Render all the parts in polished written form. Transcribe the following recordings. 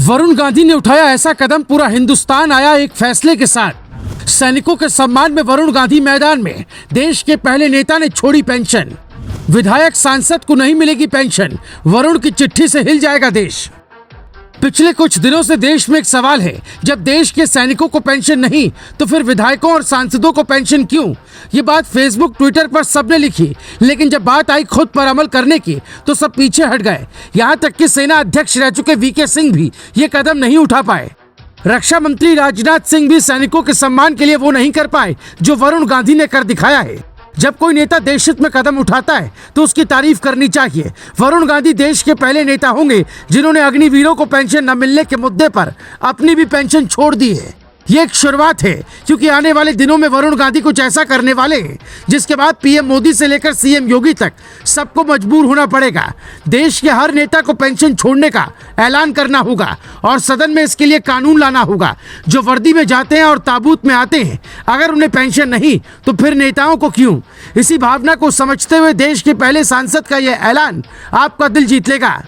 वरुण गांधी ने उठाया ऐसा कदम, पूरा हिंदुस्तान आया एक फैसले के साथ। सैनिकों के सम्मान में वरुण गांधी मैदान में। देश के पहले नेता ने छोड़ी पेंशन। विधायक सांसद को नहीं मिलेगी पेंशन, वरुण की चिट्ठी से हिल जाएगा देश। पिछले कुछ दिनों से देश में एक सवाल है, जब देश के सैनिकों को पेंशन नहीं तो फिर विधायकों और सांसदों को पेंशन क्यों? ये बात फेसबुक ट्विटर पर सबने लिखी, लेकिन जब बात आई खुद पर अमल करने की तो सब पीछे हट गए। यहाँ तक कि सेना अध्यक्ष रह चुके वीके सिंह भी ये कदम नहीं उठा पाए। रक्षा मंत्री राजनाथ सिंह भी सैनिकों के सम्मान के लिए वो नहीं कर पाए जो वरुण गांधी ने कर दिखाया है। जब कोई नेता देश हित में कदम उठाता है तो उसकी तारीफ करनी चाहिए। वरुण गांधी देश के पहले नेता होंगे जिन्होंने अग्निवीरों को पेंशन न मिलने के मुद्दे पर अपनी भी पेंशन छोड़ दी है। ये एक शुरुआत है, क्योंकि आने वाले दिनों में वरुण गांधी कुछ ऐसा करने वाले हैं जिसके बाद पीएम मोदी से लेकर सीएम योगी तक सबको मजबूर होना पड़ेगा। देश के हर नेता को पेंशन छोड़ने का ऐलान करना होगा और सदन में इसके लिए कानून लाना होगा। जो वर्दी में जाते हैं और ताबूत में आते हैं, अगर उन्हें पेंशन नहीं तो फिर नेताओं को क्यों? इसी भावना को समझते हुए देश के पहले सांसद का यह ऐलान आपका दिल जीत लेगा।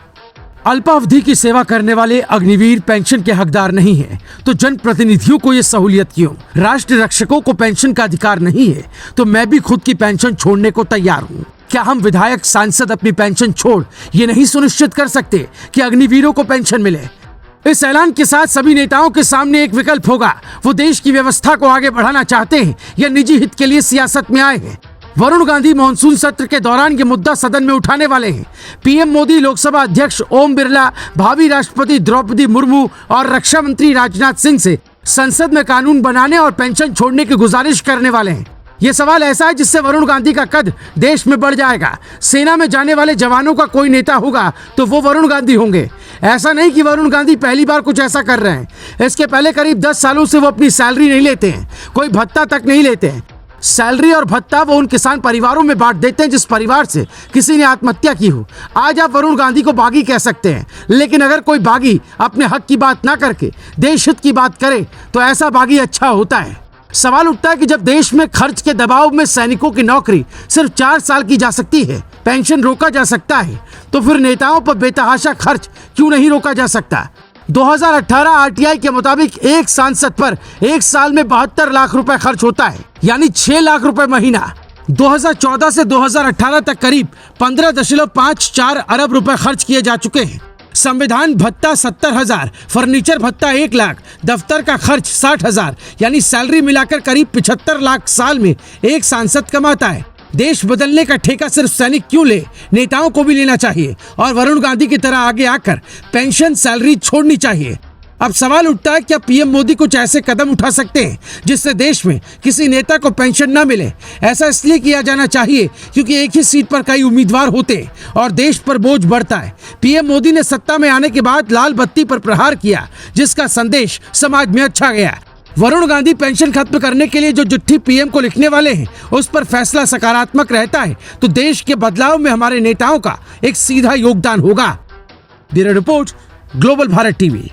अल्पावधि की सेवा करने वाले अग्निवीर पेंशन के हकदार नहीं हैं, तो जनप्रतिनिधियों को ये सहूलियत क्यों? राष्ट्र रक्षकों को पेंशन का अधिकार नहीं है, तो मैं भी खुद की पेंशन छोड़ने को तैयार हूँ। क्या हम विधायक सांसद अपनी पेंशन छोड़ ये नहीं सुनिश्चित कर सकते कि अग्निवीरों को पेंशन मिले? इस ऐलान के साथ सभी नेताओं के सामने एक विकल्प होगा। वो देश की व्यवस्था को आगे बढ़ाना चाहते हैं या निजी हित के लिए सियासत में आए हैं। वरुण गांधी मॉनसून सत्र के दौरान ये मुद्दा सदन में उठाने वाले हैं। पीएम मोदी, लोकसभा अध्यक्ष ओम बिरला, भावी राष्ट्रपति द्रौपदी मुर्मू और रक्षा मंत्री राजनाथ सिंह से संसद में कानून बनाने और पेंशन छोड़ने की गुजारिश करने वाले हैं। ये सवाल ऐसा है जिससे वरुण गांधी का कद देश में बढ़ जाएगा। सेना में जाने वाले जवानों का कोई नेता होगा तो वो वरुण गांधी होंगे। ऐसा नहीं कि वरुण गांधी पहली बार कुछ ऐसा कर रहे हैं। इसके पहले करीब 10 सालों से वो अपनी सैलरी नहीं लेते हैं, कोई भत्ता तक नहीं लेते हैं। सैलरी और भत्ता वो उन किसान परिवारों में बांट देते हैं जिस परिवार से किसी ने आत्महत्या की हो। आज आप वरुण गांधी को बागी कह सकते हैं, लेकिन अगर कोई बागी अपने हक की बात ना करके देश हित की बात करे तो ऐसा बागी अच्छा होता है। सवाल उठता है कि जब देश में खर्च के दबाव में सैनिकों की नौकरी सिर्फ 4 साल की जा सकती है, पेंशन रोका जा सकता है, तो फिर नेताओं पर बेतहाशा खर्च क्यों नहीं रोका जा सकता? 2018 आरटीआई के मुताबिक एक सांसद पर एक साल में 72 लाख रुपए खर्च होता है, यानी 6 लाख रुपए महीना। 2014 से 2018 तक करीब 15.54 अरब रुपए खर्च किए जा चुके हैं। संविधान भत्ता 70,000, फर्नीचर भत्ता 1 लाख, दफ्तर का खर्च 60,000, यानी सैलरी मिलाकर करीब 75 लाख साल में एक सांसद कमाता है। देश बदलने का ठेका सिर्फ सैनिक क्यों ले, नेताओं को भी लेना चाहिए और वरुण गांधी की तरह आगे आकर पेंशन सैलरी छोड़नी चाहिए। अब सवाल उठता है, क्या पीएम मोदी कुछ ऐसे कदम उठा सकते हैं जिससे देश में किसी नेता को पेंशन न मिले? ऐसा इसलिए किया जाना चाहिए क्योंकि एक ही सीट पर कई उम्मीदवार होते हैं और देश पर बोझ बढ़ता है। पीएम मोदी ने सत्ता में आने के बाद लाल बत्ती पर प्रहार किया, जिसका संदेश समाज में अच्छा गया। वरुण गांधी पेंशन खत्म करने के लिए जो चिट्ठी पीएम को लिखने वाले हैं, उस पर फैसला सकारात्मक रहता है तो देश के बदलाव में हमारे नेताओं का एक सीधा योगदान होगा। Bureau report, global Bharat TV.